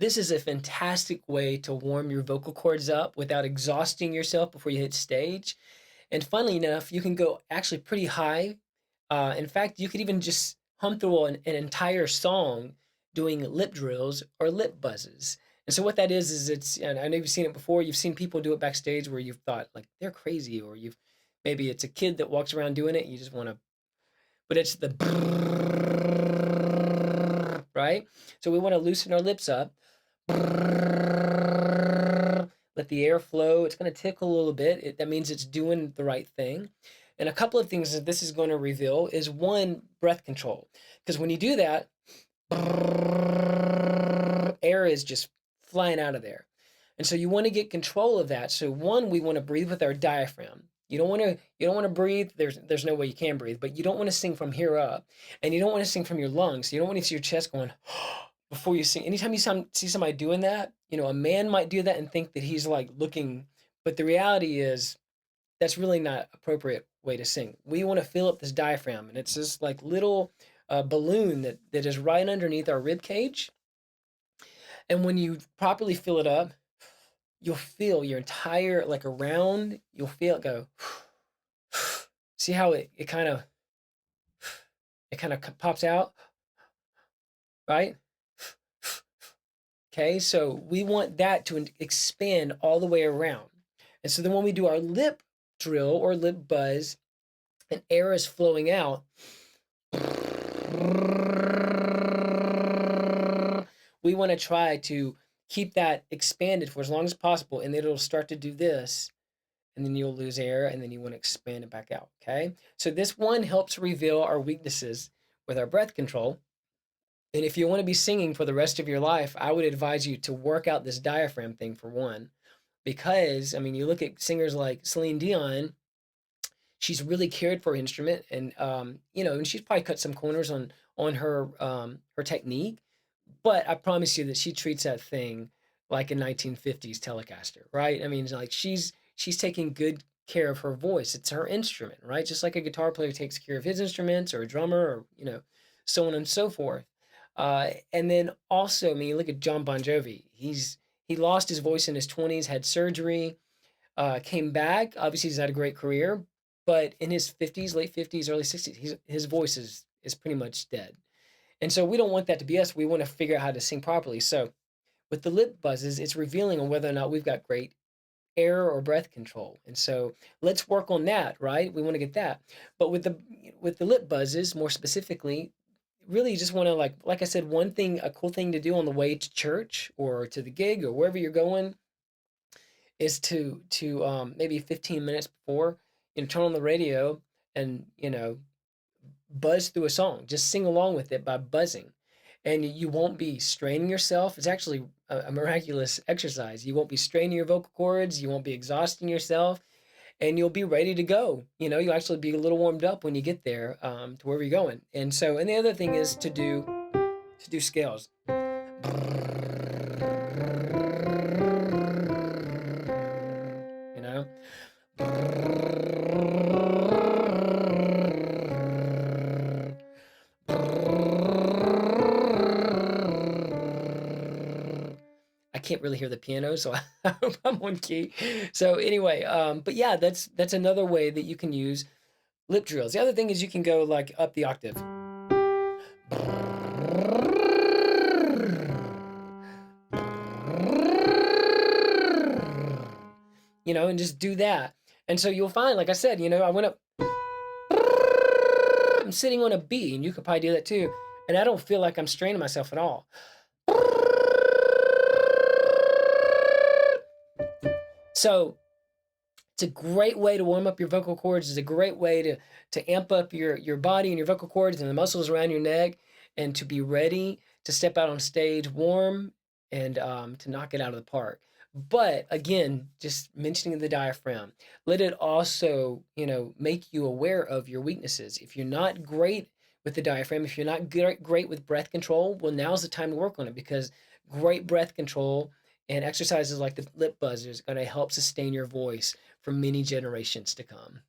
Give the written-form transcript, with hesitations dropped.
This is a fantastic way to warm your vocal cords up without exhausting yourself before you hit stage. And funnily enough, you can go actually pretty high. In fact, you could even just hum through an entire song doing lip drills or lip buzzes. And so what that is it's, and I know you've seen it before, you've seen people do it backstage where you've thought like they're crazy, or you've maybe it's a kid that walks around doing it and you just want to, but it's the right? So we want to loosen our lips up. Let the air flow. It's going to tickle a little bit. That means it's doing the right thing. And a couple of things that this is going to reveal is one, breath control. Because when you do that, air is just flying out of there. And so you want to get control of that. So one, we want to breathe with our diaphragm. You don't want to breathe. There's no way you can breathe, but you don't want to sing from here up. And you don't want to sing from your lungs. You don't want to see your chest going before you sing. Anytime you see somebody doing that, a man might do that and think that he's like looking, but the reality is that's really not appropriate way to sing. We want to fill up this diaphragm, and it's this like little balloon that is right underneath our rib cage. And when you properly fill it up, you'll feel your entire like around. You'll feel it go. See how it kind of pops out, right? Okay, so we want that to expand all the way around. And so then when we do our lip drill or lip buzz and air is flowing out, we want to try to keep that expanded for as long as possible, and then it'll start to do this, and then you'll lose air, and then you want to expand it back out, okay? So this one helps reveal our weaknesses with our breath control. And if you want to be singing for the rest of your life, I would advise you to work out this diaphragm thing for one, because I mean, you look at singers like Celine Dion, she's really cared for her instrument, and and she's probably cut some corners on her technique, but I promise you that she treats that thing like a 1950s Telecaster, right? I mean, like she's taking good care of her voice. It's her instrument, right? Just like a guitar player takes care of his instruments, or a drummer, or so on and so forth. And then also, I mean, you look at John Bon Jovi. He lost his voice in his 20s, had surgery, came back. Obviously, he's had a great career, but in his 50s, late 50s, early 60s, his voice is pretty much dead. And so we don't want that to be us. We want to figure out how to sing properly. So with the lip buzzes, it's revealing on whether or not we've got great air or breath control. And so let's work on that, right? We want to get that. But with the lip buzzes, more specifically, really you just want to like I said, one thing, a cool thing to do on the way to church or to the gig or wherever you're going is to maybe 15 minutes before, turn on the radio and buzz through a song. Just sing along with it by buzzing, and you won't be straining yourself. It's actually a miraculous exercise. You won't be straining your vocal cords. You won't be exhausting yourself, and you'll be ready to go. You'll actually be a little warmed up when you get there, to wherever you're going. And the other thing is to do scales. You know. I can't really hear the piano, so I hope I'm on key. So anyway, but yeah, that's another way that you can use lip drills. The other thing is you can go like up the octave. And just do that. And so you'll find, like I said, I went up, I'm sitting on a B, and you could probably do that too. And I don't feel like I'm straining myself at all. So it's a great way to warm up your vocal cords. It's a great way to amp up your body and your vocal cords and the muscles around your neck, and to be ready to step out on stage warm and to knock it out of the park. But again, just mentioning the diaphragm, let it also, make you aware of your weaknesses. If you're not great with the diaphragm, if you're not great with breath control, well, now's the time to work on it, because great breath control and exercises like the lip buzzer is going to help sustain your voice for many generations to come.